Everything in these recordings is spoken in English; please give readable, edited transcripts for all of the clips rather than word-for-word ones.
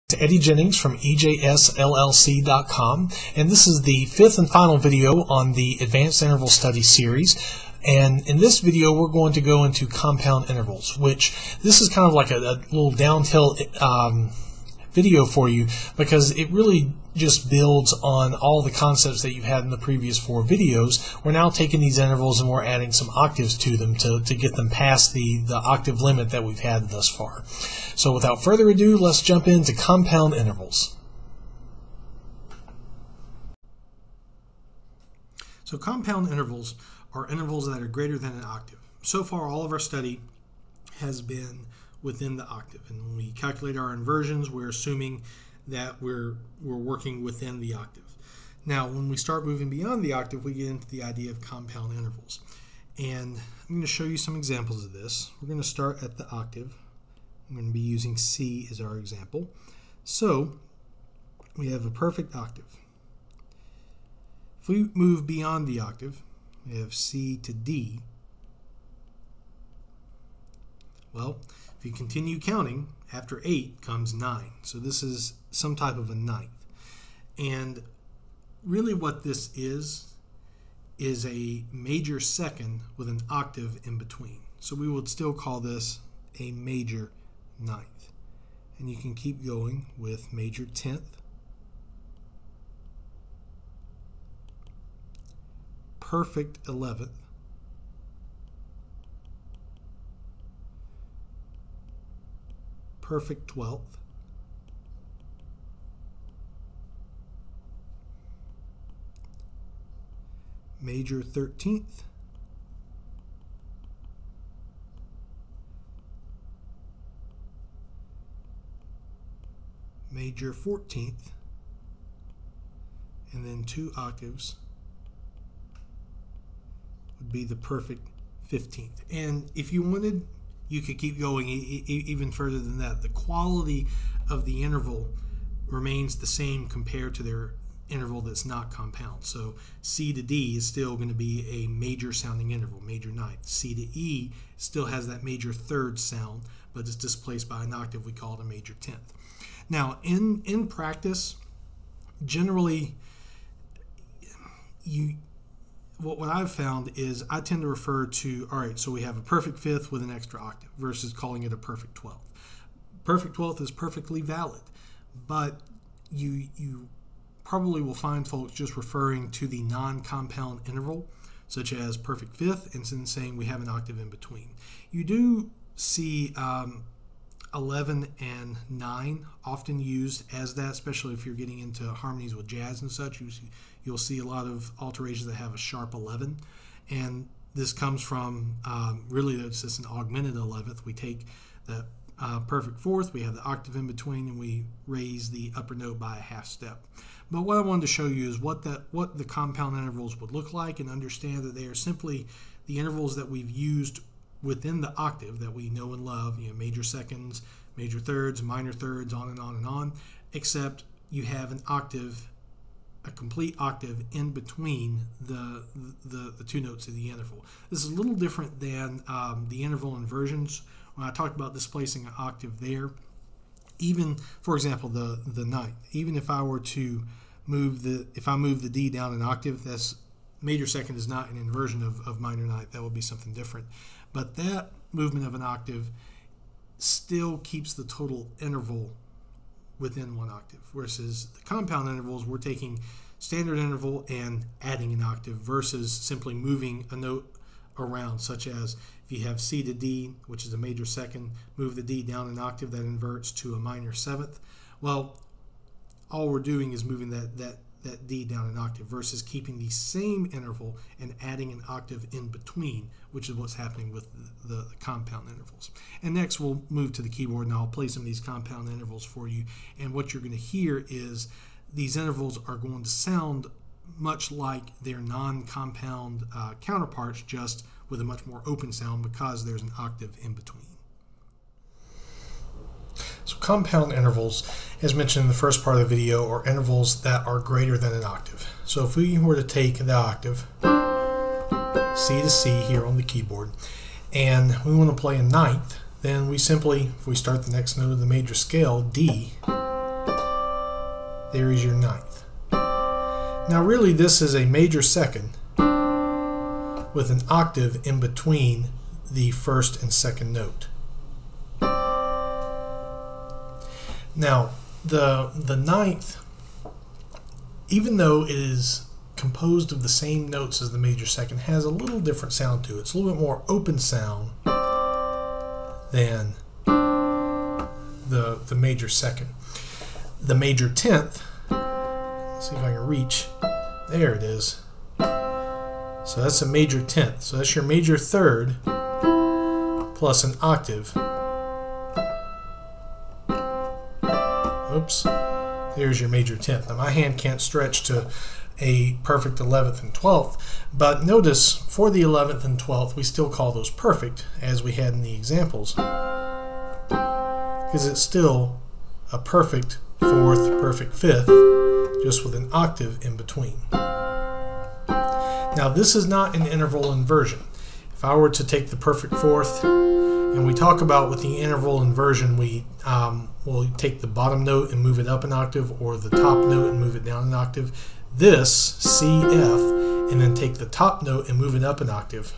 To Eddie Jennings from EJSLLC.com, and this is the fifth and final video on the Advanced Interval Study series. And in this video we're going to go into compound intervals, which this is kind of like a little downhill video for you, because it really just builds on all the concepts that you've had in the previous four videos. We're now taking these intervals and we're adding some octaves to them to get them past the octave limit that we've had thus far. So without further ado, let's jump into compound intervals. So compound intervals are intervals that are greater than an octave. So far all of our study has been within the octave, and when we calculate our inversions, we're assuming that we're working within the octave. Now when we start moving beyond the octave, we get into the idea of compound intervals, and I'm going to show you some examples of this. We're going to start at the octave. I'm going to be using C as our example. So we have a perfect octave. If we move beyond the octave, we have C to D. Well, if you continue counting, after 8 comes 9. So this is some type of a ninth. And really what this is a major second with an octave in between. So we would still call this a major ninth. And you can keep going with major 10th, perfect 11th, perfect 12th, major 13th, major 14th, and then 2 octaves would be the perfect 15th. And if you wanted, you could keep going even further than that. The quality of the interval remains the same compared to their interval that's not compound. So C to D is still going to be a major sounding interval, major ninth. C to E still has that major third sound, but it's displaced by an octave. We call it a major 10th. Now in practice, generally what I've found is I tend to refer to, all right, so we have a perfect fifth with an extra octave versus calling it a perfect 12th. Perfect 12th is perfectly valid, but you probably will find folks just referring to the non-compound interval, such as perfect fifth, and then saying we have an octave in between. You do see 11 and 9 often used as that, especially if you're getting into harmonies with jazz and such. You'll see a lot of alterations that have a sharp 11, and this comes from really it's just an augmented 11th. We take that perfect fourth, we have the octave in between, and we raise the upper note by a half step. But what I wanted to show you is what the compound intervals would look like, and understand that they are simply the intervals that we've used within the octave that we know and love, major seconds, major thirds, minor thirds, on and on and on, except you have an octave, a complete octave in between the two notes of the interval. This is a little different than the interval inversions. When I talked about displacing an octave there, even, for example, the ninth, even if I were to move the D down an octave, that's major second is not an inversion of minor ninth. That would be something different. But that movement of an octave still keeps the total interval within one octave, versus the compound intervals, we're taking standard interval and adding an octave versus simply moving a note around, such as if you have C to D, which is a major second, move the D down an octave, that inverts to a minor 7th. Well, all we're doing is moving that D down an octave versus keeping the same interval and adding an octave in between, which is what's happening with the compound intervals. And next we'll move to the keyboard, and I'll play some of these compound intervals for you. And what you're going to hear is these intervals are going to sound much like their non-compound counterparts, just with a much more open sound because there's an octave in between. So compound intervals, as mentioned in the first part of the video, are intervals that are greater than an octave. So if we were to take the octave, C to C here on the keyboard, and we want to play a ninth, then we simply, if we start the next note of the major scale, D, There is your ninth. Now really this is a major second with an octave in between the first and second note. Now the ninth, even though it is composed of the same notes as the major second, has a little different sound to it. It's a little bit more open sound than the major second. The major tenth, let's see if I can reach, there it is. So that's a major tenth. So that's your major third plus an octave. Oops, there's your major tenth. Now my hand can't stretch to a perfect 11th and 12th, but notice for the 11th and 12th we still call those perfect as we had in the examples, because it's still a perfect fourth, perfect fifth, just with an octave in between. Now this is not an interval inversion. If I were to take the perfect fourth, and we talk about with the interval inversion, we will take the bottom note and move it up an octave, or the top note and move it down an octave. This, C, F, and then take the top note and move it up an octave.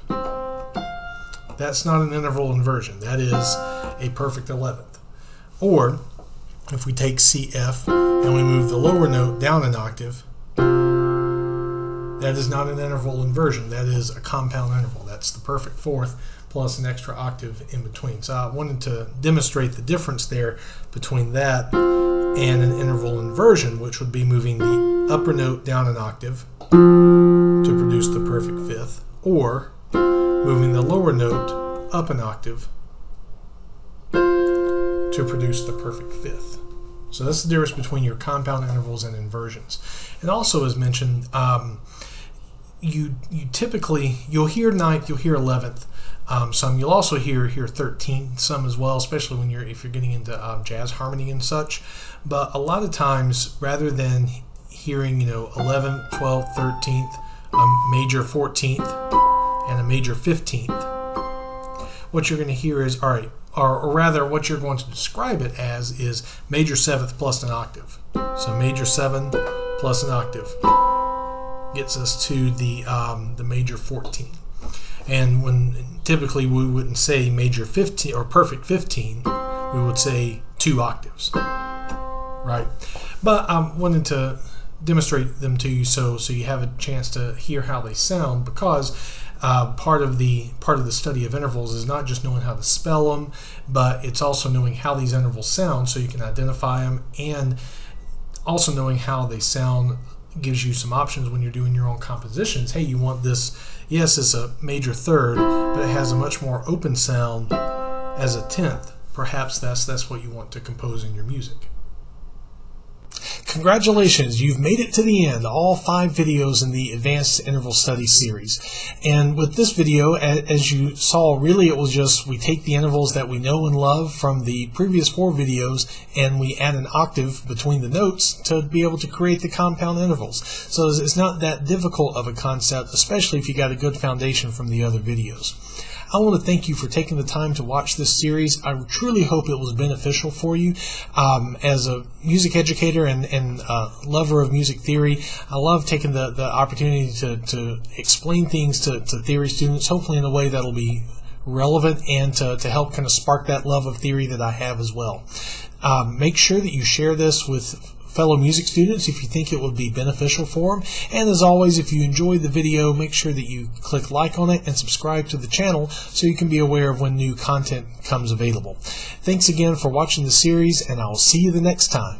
That's not an interval inversion. That is a perfect 11th. Or if we take C, F, and we move the lower note down an octave, that is not an interval inversion. That is a compound interval. That's the perfect fourth plus an extra octave in between. So I wanted to demonstrate the difference there between that and an interval inversion, which would be moving the upper note down an octave to produce the perfect fifth, or moving the lower note up an octave to produce the perfect fifth. So that's the difference between your compound intervals and inversions. And also, as mentioned, you typically, you'll hear ninth, you'll hear 11th, some. You'll also hear 13th some as well, especially when if you're getting into jazz harmony and such. But a lot of times, rather than hearing 11th, 12th, 13th, a major 14th, and a major 15th, what you're going to hear is, all right, or rather what you're going to describe it as is major 7th plus an octave. So major 7 plus an octave gets us to the major 14. And when typically we wouldn't say major 15 or perfect 15, we would say 2 octaves, right? But I wanted to demonstrate them to you so you have a chance to hear how they sound, because part of the study of intervals is not just knowing how to spell them, but it's also knowing how these intervals sound so you can identify them, and also knowing how they sound gives you some options when you're doing your own compositions. Hey, you want this, yes, it's a major third, but it has a much more open sound as a 10th. Perhaps that's what you want to compose in your music. Congratulations, you've made it to the end, all 5 videos in the Advanced Interval Study series. And with this video, as you saw, really it was just we take the intervals that we know and love from the previous 4 videos and we add an octave between the notes to be able to create the compound intervals. So it's not that difficult of a concept, especially if you got a good foundation from the other videos. I want to thank you for taking the time to watch this series. I truly hope it was beneficial for you. As a music educator and lover of music theory, I love taking the opportunity to explain things to theory students, hopefully in a way that'll be relevant and to help kind of spark that love of theory that I have as well. Make sure that you share this with fellow music students if you think it would be beneficial for them. And as always, if you enjoyed the video, make sure that you click like on it and subscribe to the channel so you can be aware of when new content comes available. Thanks again for watching the series, and I'll see you the next time.